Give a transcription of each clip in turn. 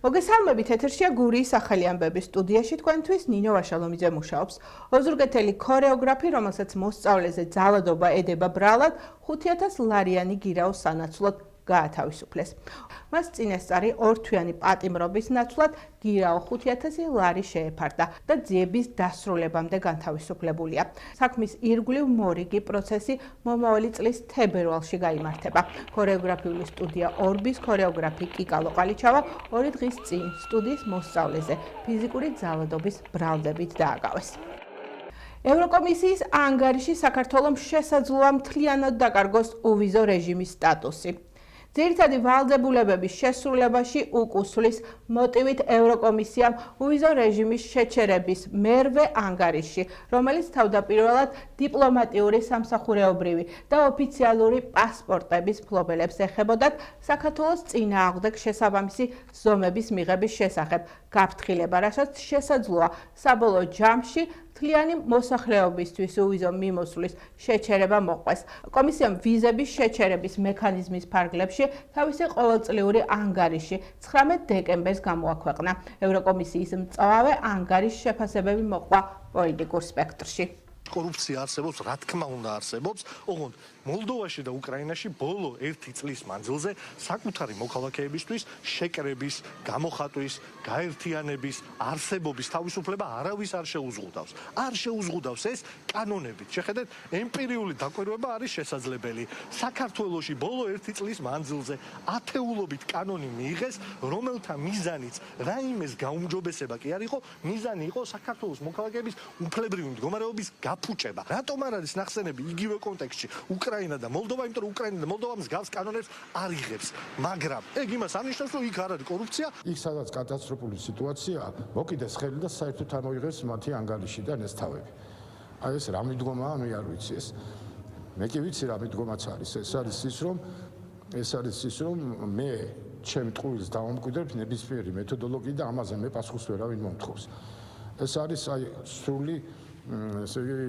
მოგესალმებით, ეთერშია გურიის ახალი ამბების სტუდიაში თქვენთვის ნინო ვაშალომიძე მუშაობს. ოზურგეთელი ქორეოგრაფი, რომელსაც მოსწავლეზე ძალადობა ედება ბრალად, 5,000 ლარიანი გირაოს სანაცვლოდ გაათავისუფლეს. მას წინასწარი ორთვიანი პატიმრობის ნაცვლად გირაო 5,000 ლარი შეეფარდა და ძიების დასრულებამდე განთავისუფლებულია. საქმის ირგვლივ მორიგი პროცესი მომავალი წლის თებერვალში გაიმართება. ქორეოგრაფიული სტუდია ორბის ქორეოგრაფი კიკალო ყალიჩავა 2 დღის წინ სტუდიის მოსწავლეზე ფიზიკური ძალადობის ბრალდებით დააგავეს. ევროკომისიის ანგარიში საქართველომ შესაძლოა მთლიანად დაკარგოს უვიზო რეჟიმის სტატუსი. ძირითადი ვალდებულებების შესრულებაში უკუსვლის მოტივით ევროკომისიამ უვიზო რეჟიმის შეჩერების მერვე ანგარიში, რომელიც თავდაპირველად დიპლომატიური, სამსახურეობრივი და ოფიციალური პასპორტების მფლობელებს ეხებოდათ, საქართველოს წინააღმდეგ შესაბამისი ზომების მიღების შესახებ გაფრთხილება, რასაც შესაძლოა საბოლოო ჯამში მთლიანი მოსახლეობისთვის უვიზო მიმოსვლის შეჩერება მოყვეს. კომისიამ ვიზების შეჩერების მექანიზმის ფარგლებში თავისი ყოველწლიური ანგარიში 19 დეკემბერს გამოაქვეყნა. ევროკომისიის მწვავე ანგარიშის შეფასებები მოყვა პოლიტიკურ სპექტრში. კორუფცია არსებობს, რა თქმა უნდა არსებობს, ოღონდ მოლდოვაში და უკრაინაში ბოლო 1 წლის მანძილზე საკუთარი მოქალაქეებისთვის შეკრების, გამოხატვის, გაერთიანების, არსებობის თავისუფლება არავის არ შეუზღუდავს. არ შეუზღუდავს ეს კანონებით. შეხედეთ, ემპირიული დაკვირვება არის შესაძლებელი. საქართველოში ბოლო 1 წლის მანძილზე ათეულობით კანონი მიიღეს, რომელთა მიზანიც რაიმეს გაუმჯობესება კი არ იყო, მიზანი იყო საქართველოს მოქალაქეების უფლებრივი მდგომარეობის გაფუჭება. რატომ არ არის ნახსენები იგივე კონტექსტში უკრაინა და მოლდოვა, იმიტომ რომ უკრაინა და მოლდოვა მსგავს კანონებს არ იღებს. მაგრამ ეგ იმას არნიშნავს, რომ იქ არ არის კორუფცია. იქ სადაც კატასტროფული სიტუაციაა, მოკიდეს ხელი და საერთოდ ამოიღეს მათი ანგარიშიდან ეს თავები. აი ეს რა მიდგომაა, მე არ ვიცი ეს. მე კი ვიცი რა მიდგომაც არის. ეს არის ის რომ მე ჩემ ტყუილს დავამკვიდრებ ნებისმიერი მეთოდოლოგიით და ამაზე მე პასუხს ვერავინ მომთხოვს. ეს არის აი სრული ესე იგი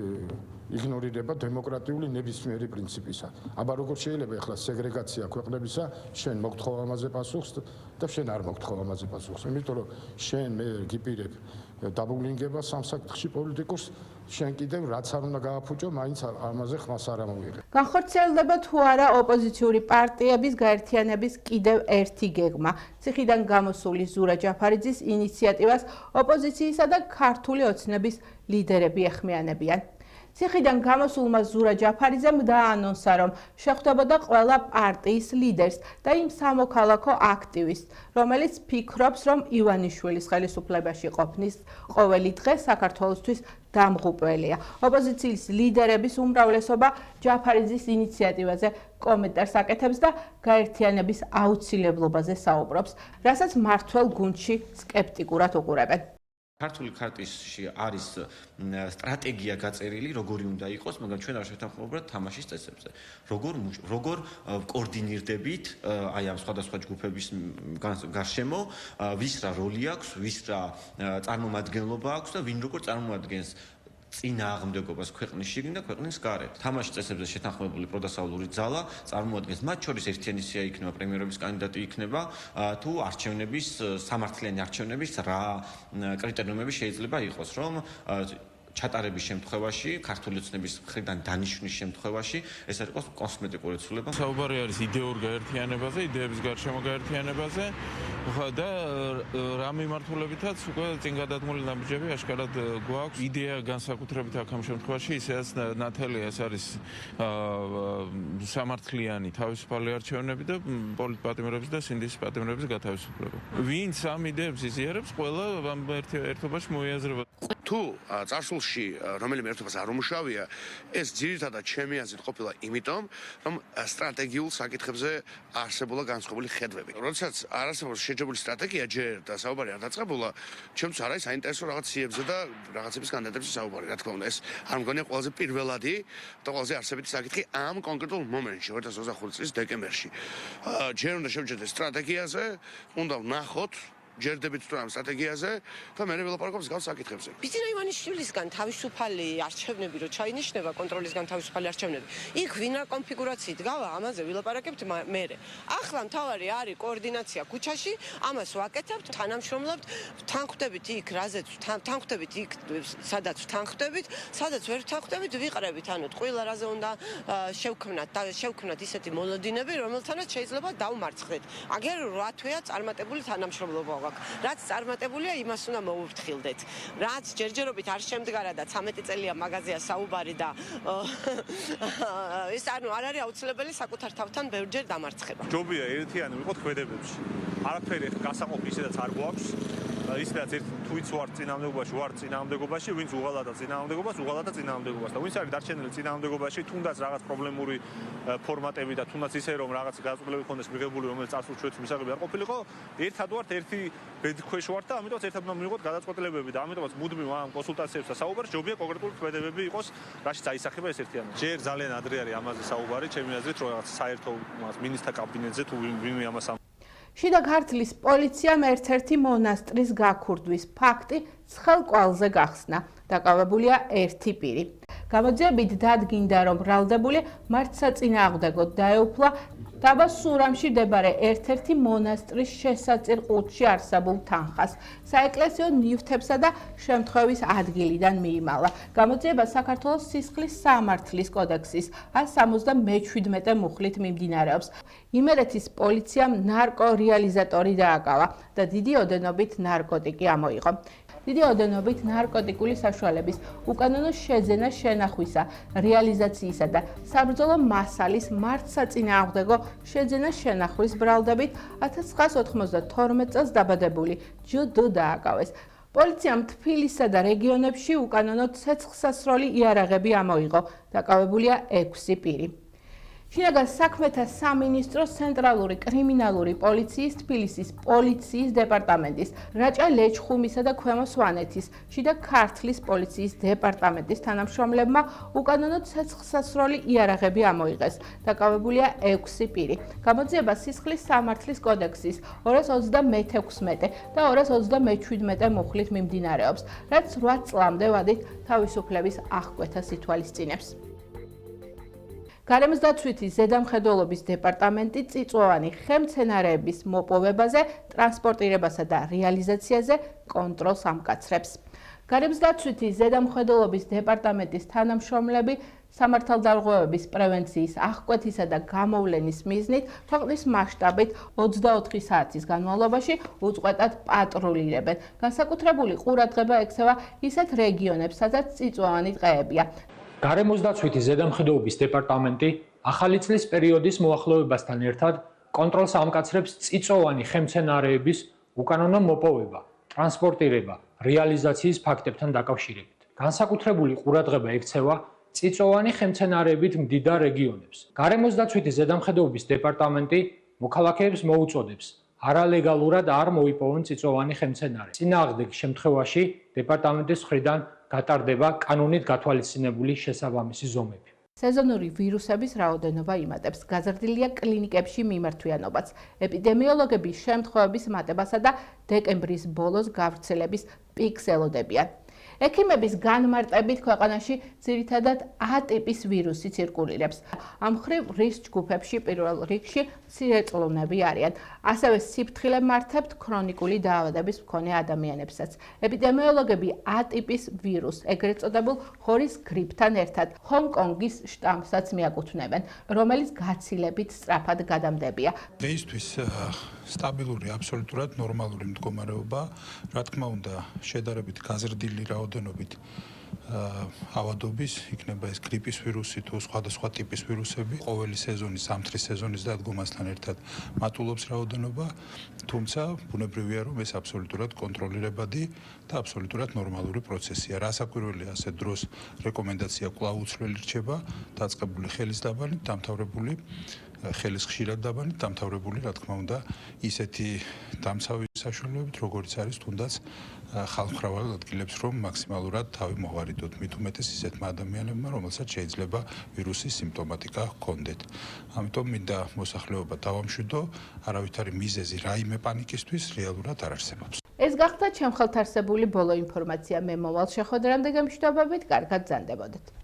იგნორირება დემოკრატიული ნებისმიერი პრინციპისა. აბა როგორ შეიძლება ახლა სეგრეგაცია ქვეყნებისა, შენ მოგთხოვ ამაზე პასუხს და შენ არ მოგთხოვ ამაზე პასუხს. იმიტომ რომ შენ მე გიპირებ დაბულინგება სამსაკითხში პოლიტიკურს, შენ კიდევ რაც არ უნდა გააფუჭო, მაინც ამაზე ხმას არ ამოიღებ. განხორციელდება თუ არა ოპოზიციური პარტიების გაერთიანების კიდევ ერთი გეგმა. ციხიდან გამოსული ზურა ჯაფარიძის ინიციატივას ოპოზიციისა და ქართული ოცნების ლიდერები ეხმიანებიან. ციხიდან გამოსულმა ზურა ჯაფარიძემ დაანონსა, რომ შეხვდებოდა ყველა პარტიის ლიდერს და იმ სამოქალაქო აქტივისტს, რომელიც ფიქრობს, რომ ივანიშვილის ხელისუფლებაში ყოფნის ყოველი დღე საქართველოსთვის დამღუპველია. ოპოზიციის ლიდერების უმრავლესობა ჯაფარიძის ინიციატივაზე კომენტარს აკეთებს და გაერთიანების აუცილებლობაზე საუბრობს, რასაც მმართველ გუნდში სკეპტიკურად უყურებენ. ქართული ქარტიაში არის სტრატეგია გაწერილი, როგორი უნდა იყოს, მაგრამ ჩვენ არ შევთანხმებობთ თამაშის წესებზე. როგორ კოორდინირდებით აი ამ სხვადასხვა ჯგუფების გარშემო, ვის რა როლი აქვს, ვის რა წარმომადგენლობა აქვს და ვინ როგორ წარმოადგენს წინააღმდეგობას ქვეყნის შიგნით და ქვეყნის გარეთ. თამაშის წესებზე შეთანხმებული პროდასავლური ძალა წარმოადგენს მათ შორის ერთიანი სია იქნება, პრემიერების კანდიდატი იქნება, თუ არჩევნების სამართლიანი არჩევნების რა კრიტერიუმები შეიძლება იყოს, რომ ჩატარების შემთხვევაში, ქართული ოცნების მხრიდან დანიშვნის შემთხვევაში ეს არ იყოს კოსმეტიკური ცვლილება. საუბარი არის იდეურ გაერთიანებაზე, იდეების გარშემო გაერთიანებაზე და რა მიმართულებითაც უკვე წინ გადადგმული ნაბიჯები აშკარად გვაქვს. იდეა განსაკუთრებით აქ ამ შემთხვევაში ისეაც ნათელია, ეს არის სამართლიანი თავისუფალი არჩევნები და პოლიტპატიმრების და სინდისის პატიმრების გათავისუფლება. ვინც ამ იდეებს იზიარებს, ყველა ამ ერთობაში მოიაზრება. თუ წარსულში რომელიმე ერთობას არ უმუშავია, ეს ძირითადად ჩემი აზრით ყოფილა იმიტომ, რომ სტრატეგიულ საკითხებზე არსებულა განსხვავებული ხედვები. როდესაც არ არსებობს შეჯებული სტრატეგია ჯერ და საუბარი არ დაწყებულა, ჩემთვის არ არის საინტერესო რაღაც ციებზე და რაღაცების კანდიდატებზე საუბარი. რა თქმა უნდა, ეს არ მგონია ყველაზე პირველადი და ყველაზე არსებითი საკითხი ამ კონკრეტულ მომენტში, 2025 წლის დეკემბერში. ჯერ უნდა შევჭედდეს სტრატეგიაზე, უნდა ვნახოთ ჯერდებით თუ ამ სტრატეგიაზე და მე ველაპარაკობს გავს საკითხებზე. ბიძინა ივანიშვილისგან თავისუფალი არჩევნები რო ჩაინიშნება კონტროლისგან თავისუფალი არჩევნები. იქ ვინა კონფიგურაციით გავა, ამაზე ვილაპარაკებთ მე. ახლა მთავარი არის კოორდინაცია ქუჩაში, ამას ვაკეთებთ, თანამშრომლებთ, თანხმდებით იქ, რაზეც თანხმდებით იქ, სადაც თანხმდებით, სადაც ვერ თანხმდებით, ვიყრებით, ანუ ყველა რაზე უნდა შევქმნათ ისეთი მოლოდინები, რომელთანაც შეიძლება დავმარცხდეთ. აგერ 8 თვეა წარმატებული თანამშრომლობა გვაქვს. რაც წარმატებულია, იმას უნდა მოუფრთხილდეთ. რაც ჯერჯერობით არ შემდგარა და 13 წელია მაგაზია საუბარი და ეს ანუ არ არის აუცილებელი საკუთარ თავთან ბევრჯერ დამარცხება. ჯობია ერთიანი ვიყოთ ქმედებებში. არაფერი გასაყოფი ისედაც არ გვაქვს. ისედაც თუიც ვარ წინააღმდეგობაში, ვარ წინააღმდეგობაში, ვინც უღალატა წინააღმდეგობას, უღალატა წინააღმდეგობას და ვინც არის დარჩენილი წინააღმდეგობაში, თუნდაც რაღაც პრობლემური ფორმატები და თუნდაც ისე რომ რაღაც გაწყვეტილები ქონდეს მიღებული, რომელიც წარსულ ჩვენს მისაღები არ ყოფილიყო, ერთად ვართ, ერთი ბედქვეშ ვართ და ამიტომაც ერთად უნდა მივიღოთ გადაწყვეტილებები და ამიტომაც მუდმივ ამ კონსულტაციებს და საუბარს ჯობია კონკრეტული ქმედებები იყოს, რაშიც აისახება ეს ერთიანობა. ჯერ ძალიან ადრე არის ამაზე საუბარი, ჩემი აზრით, რომ რაღაც საერთო მინისტრთა კაბინეტზე თუ ვინმე ამას შიდა ქართლის პოლიციამ ერთ-ერთი მონასტრის გაქურდვის ფაქტი ცხელ კვალზე გახსნა. დაკავებულია ერთი პირი. გამოძიებით დადგინდა, რომ ბრალდებული მართსაწინააღმდეგოდ დაეუფლა დაბა სურამში მდებარე ერთ-ერთი მონასტრის შესაწირ ყუთში არსებულ თანხას. საეკლესიო ნივთებსა და შემთხვევის ადგილიდან მიიმალა. გამოძიება საქართველოს სისხლის სამართლის კოდექსის 177 მუხლით მიმდინარეობს. იმერეთის პოლიციამ ნარკორეალიზატორი დააკავა და დიდი ოდენობით ნარკოტიკი ამოიღო. დიდი ოდენობით ნარკოტიკული საშუალების უკანონო შეძენა შენახვისა, რეალიზაციისა და საბრძოლო მასალის მართსაწინააღმდეგო შეძენა შენახვის ბრალდებით 1992 წელს დაბადებული ჯ.დ. დააკავეს. პოლიციამ თბილისსა და რეგიონებში უკანონო ცეცხლსასროლი იარაღები ამოიღო. დაკავებულია 6 პირი. შინაგან საქმეთა სამინისტროს ცენტრალური კრიმინალური პოლიციის თბილისის პოლიციის დეპარტამენტის, რაჭა ლეჩხუმისა და ქვემო სვანეთის, შიდა ქართლის პოლიციის დეპარტამენტის თანამშრომლებმა უკანონო ცეცხლსასროლი იარაღები ამოიღეს. დაკავებულია 6 პირი. გამოძიება სისხლის სამართლის კოდექსის 226 და 227 მუხლით მიმდინარეობს, რაც 8 წლამდე ვადით თავისუფლების აღკვეთას ითვალისწინებს. გარემოს დაცვითი ზედამხედველობის დეპარტამენტი წიწვოვანი ხემცენარეების მოპოვებაზე, ტრანსპორტირებასა და რეალიზაციაზე კონტროლს ამკაცრებს. გარემოს დაცვითი ზედამხედველობის დეპარტამენტის თანამშრომლები სამართალდარღვევების პრევენციის აღკვეთისა და გამოვლენის მიზნით ქვეყნის მასშტაბით 24 საათის განმავლობაში უწყვეტად პატრულირებენ. განსაკუთრებული ყურადღება ექცევა ისეთ რეგიონებს, სადაც წიწვოვანი ტყეებია. გარემოს დაცვითი ზედამხედველობის დეპარტამენტი ახალი წლის პერიოდის მოახლოებასთან ერთად კონტროლს ამკაცრებს წიწვოვანი ხემცენარეების უკანონო მოპოვება, ტრანსპორტირება, რეალიზაციის ფაქტებთან დაკავშირებით. განსაკუთრებული ყურადღება ექცევა წიწვოვანი ხემცენარეებით მდიდარ რეგიონებს. გარემოს დაცვითი ზედამხედველობის დეპარტამენტი მოქალაქეებს მოუწოდებს არალეგალურად არ მოიპოვონ წიწვოვანი ხემცენარე. წინააღმდეგ შემთხვევაში დეპარტამენტის მხრიდან გატარდება კანონით გათვალისწინებული შესაბამისი ზომები. სეზონური ვირუსების რაოდენობა იმატებს. გაზრდილია კლინიკებში მიმართვიანობაც. ეპიდემიოლოგები შემთხვევების მატებასა და დეკემბრის ბოლოს გავრცელების პიკს ელოდებიან. ექიმების განმარტებით ქვეყანაში ძირითადად A ტიპის ვირუსი ცირკულირებს. ამ მხრივ რისკ ჯგუფებში პირველ რიგში მცირეწლოვნები არიან. ასევე სიფრთხილე მართებთ ქრონიკული დაავადების მქონე ადამიანებსაც. ეპიდემიოლოგები A ტიპის ვირუს, ეგრეთ წოდებულ ხორის გრიპთან ერთად ჰონკონგის შტამსაც მიაკუთვნებენ, რომელიც გაცილებით სწრაფად გადამდებია. დღეისთვის სტაბილური, აბსოლუტურად ნორმალური მდგომარეობა, რა თქმა უნდა, შედარებით გაზრდილი რაოდენობით ავადობის, იქნება ეს გრიპის ვირუსი თუ სხვადასხვა ტიპის ვირუსები. ყოველი სეზონის, ზამთრის სეზონის დადგომასთან ერთად მატულობს რაოდენობა, თუმცა ბუნებრივია, რომ ეს აბსოლუტურად კონტროლირებადი და აბსოლუტურად ნორმალური პროცესია. რასაკვირველია, ასეთ დროს რეკომენდაცია კვლავ უცვლელი რჩება, დაწყებული ხელისდაბალით, დამთავრებული ხელის ხშირად დაბანით დამთავრებული, რა თქმა უნდა, ისეთი დამცავი საშუალებებით, როგორიც არის თუნდაც ხალხმრავალ ადგილებს, რომ მაქსიმალურად თავი მოღვარიდოთ, მით უმეტეს ისეთმა ადამიანებმა, რომელსაც შეიძლება ვირუსის სიმპტომატიკა ჰქონდეთ. ამიტომ მინდა მოსახლეობა დავამშვიდო, არავითარი მიზეზი რაიმე პანიკისთვის რეალურად არ არსებობს. ეს გახდა ჩემ ხელთ არსებული ბოლო ინფორმაცია. მე მოვალ შეხვედრამდე გემშვიდობებით, კარგად ბრძანდებოდეთ.